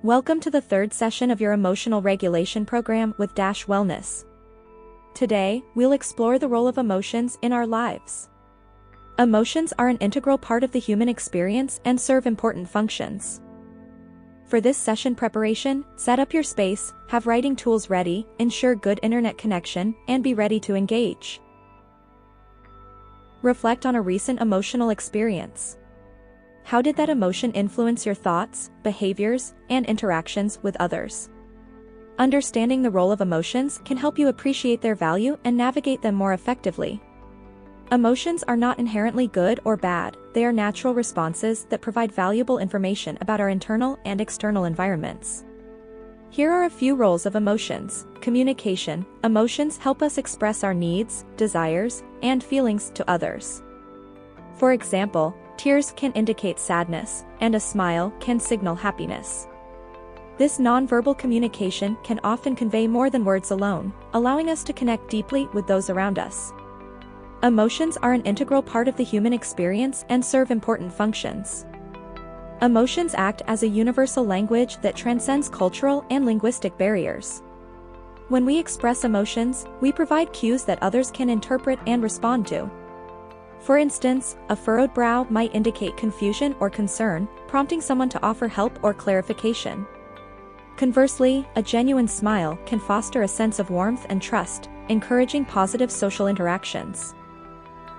Welcome to the third session of your emotional regulation program with Dash Wellness. Today, we'll explore the role of emotions in our lives. Emotions are an integral part of the human experience and serve important functions. For this session preparation, set up your space, have writing tools ready, ensure good internet connection, and be ready to engage. Reflect on a recent emotional experience. How did that emotion influence your thoughts, behaviors, and interactions with others? Understanding the role of emotions can help you appreciate their value and navigate them more effectively. Emotions are not inherently good or bad, they are natural responses that provide valuable information about our internal and external environments. Here are a few roles of emotions. Communication. Emotions help us express our needs, desires, and feelings to others. For example, tears can indicate sadness, and a smile can signal happiness. This nonverbal communication can often convey more than words alone, allowing us to connect deeply with those around us. Emotions are an integral part of the human experience and serve important functions. Emotions act as a universal language that transcends cultural and linguistic barriers. When we express emotions, we provide cues that others can interpret and respond to. For instance, a furrowed brow might indicate confusion or concern, prompting someone to offer help or clarification. Conversely, a genuine smile can foster a sense of warmth and trust, encouraging positive social interactions.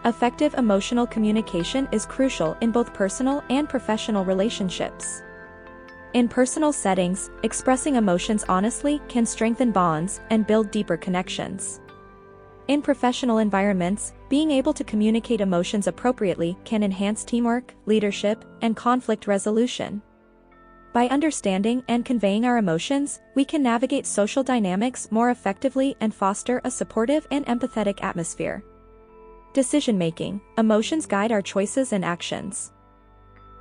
Effective emotional communication is crucial in both personal and professional relationships. In personal settings, expressing emotions honestly can strengthen bonds and build deeper connections. In professional environments, being able to communicate emotions appropriately can enhance teamwork, leadership, and conflict resolution. By understanding and conveying our emotions, we can navigate social dynamics more effectively and foster a supportive and empathetic atmosphere. Decision-making. Emotions guide our choices and actions.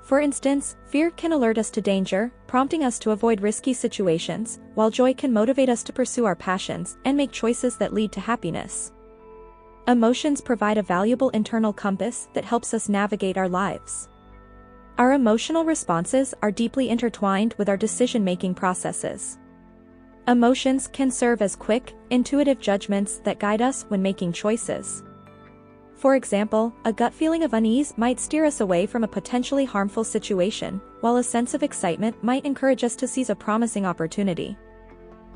For instance, fear can alert us to danger, prompting us to avoid risky situations, while joy can motivate us to pursue our passions and make choices that lead to happiness. Emotions provide a valuable internal compass that helps us navigate our lives. Our emotional responses are deeply intertwined with our decision-making processes. Emotions can serve as quick, intuitive judgments that guide us when making choices. For example, a gut feeling of unease might steer us away from a potentially harmful situation, while a sense of excitement might encourage us to seize a promising opportunity.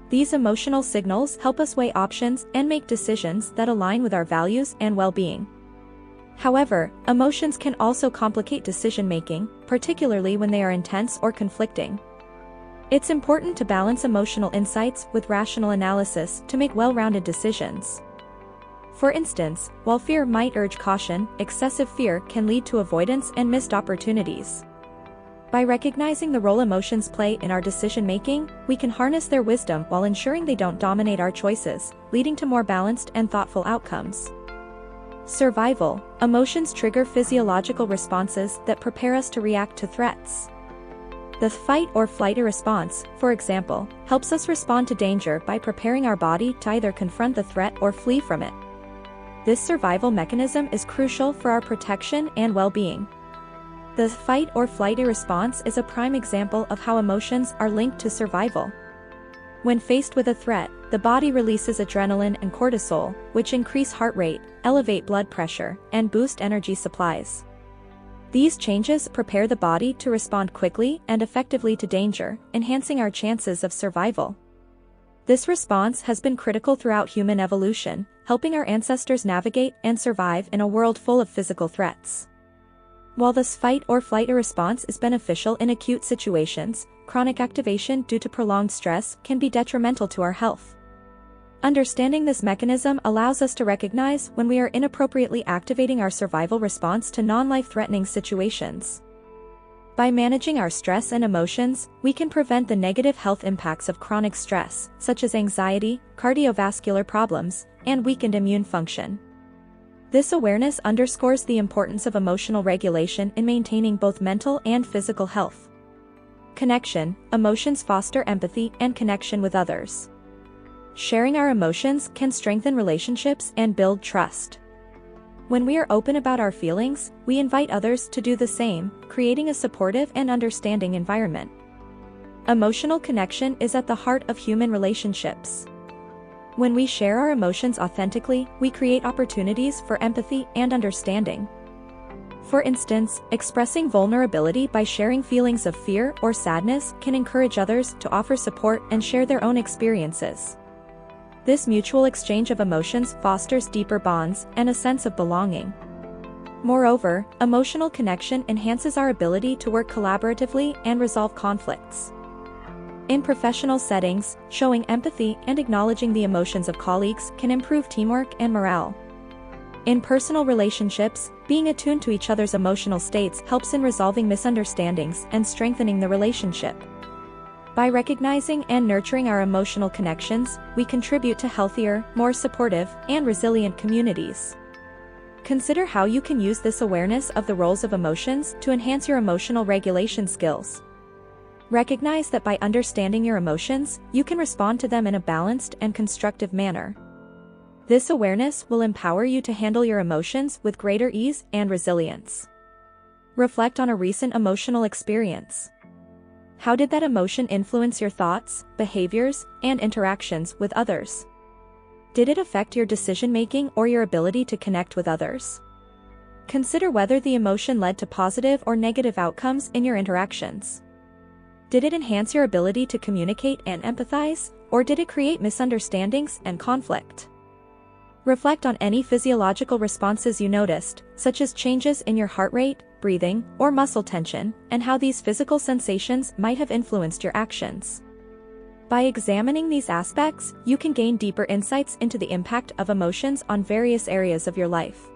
These emotional signals help us weigh options and make decisions that align with our values and well-being. However, emotions can also complicate decision-making, particularly when they are intense or conflicting. It's important to balance emotional insights with rational analysis to make well-rounded decisions. For instance, while fear might urge caution, excessive fear can lead to avoidance and missed opportunities. By recognizing the role emotions play in our decision-making, we can harness their wisdom while ensuring they don't dominate our choices, leading to more balanced and thoughtful outcomes. Survival. Emotions trigger physiological responses that prepare us to react to threats. The fight or flight response, for example, helps us respond to danger by preparing our body to either confront the threat or flee from it. This survival mechanism is crucial for our protection and well-being. The fight or flight response is a prime example of how emotions are linked to survival. When faced with a threat, the body releases adrenaline and cortisol, which increase heart rate, elevate blood pressure, and boost energy supplies. These changes prepare the body to respond quickly and effectively to danger, enhancing our chances of survival. This response has been critical throughout human evolution, helping our ancestors navigate and survive in a world full of physical threats. While this fight or flight response is beneficial in acute situations, chronic activation due to prolonged stress can be detrimental to our health. Understanding this mechanism allows us to recognize when we are inappropriately activating our survival response to non-life-threatening situations. By managing our stress and emotions, we can prevent the negative health impacts of chronic stress, such as anxiety, cardiovascular problems, and weakened immune function. This awareness underscores the importance of emotional regulation in maintaining both mental and physical health. Connection. Emotions foster empathy and connection with others. Sharing our emotions can strengthen relationships and build trust. When we are open about our feelings, we invite others to do the same, creating a supportive and understanding environment. Emotional connection is at the heart of human relationships. When we share our emotions authentically, we create opportunities for empathy and understanding. For instance, expressing vulnerability by sharing feelings of fear or sadness can encourage others to offer support and share their own experiences. This mutual exchange of emotions fosters deeper bonds and a sense of belonging. Moreover, emotional connection enhances our ability to work collaboratively and resolve conflicts. In professional settings, showing empathy and acknowledging the emotions of colleagues can improve teamwork and morale. In personal relationships, being attuned to each other's emotional states helps in resolving misunderstandings and strengthening the relationship. By recognizing and nurturing our emotional connections, we contribute to healthier, more supportive, and resilient communities. Consider how you can use this awareness of the roles of emotions to enhance your emotional regulation skills. Recognize that by understanding your emotions, you can respond to them in a balanced and constructive manner. This awareness will empower you to handle your emotions with greater ease and resilience. Reflect on a recent emotional experience. How did that emotion influence your thoughts, behaviors, and interactions with others? Did it affect your decision-making or your ability to connect with others? Consider whether the emotion led to positive or negative outcomes in your interactions. Did it enhance your ability to communicate and empathize, or did it create misunderstandings and conflict? Reflect on any physiological responses you noticed, such as changes in your heart rate, breathing, or muscle tension, and how these physical sensations might have influenced your actions. By examining these aspects, you can gain deeper insights into the impact of emotions on various areas of your life.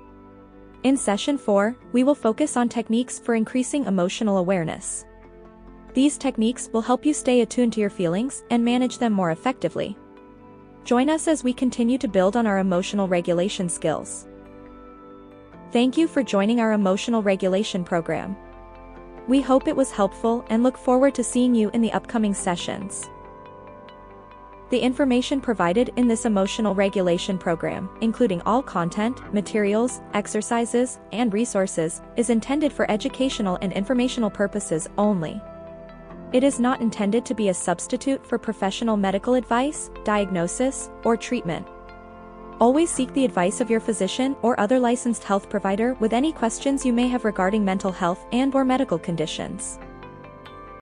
In Session 4, we will focus on techniques for increasing emotional awareness. These techniques will help you stay attuned to your feelings and manage them more effectively. Join us as we continue to build on our emotional regulation skills. Thank you for joining our emotional regulation program. We hope it was helpful and look forward to seeing you in the upcoming sessions. The information provided in this emotional regulation program, including all content, materials, exercises, and resources, is intended for educational and informational purposes only. It is not intended to be a substitute for professional medical advice, diagnosis, or treatment. Always seek the advice of your physician or other licensed health provider with any questions you may have regarding mental health and/or medical conditions.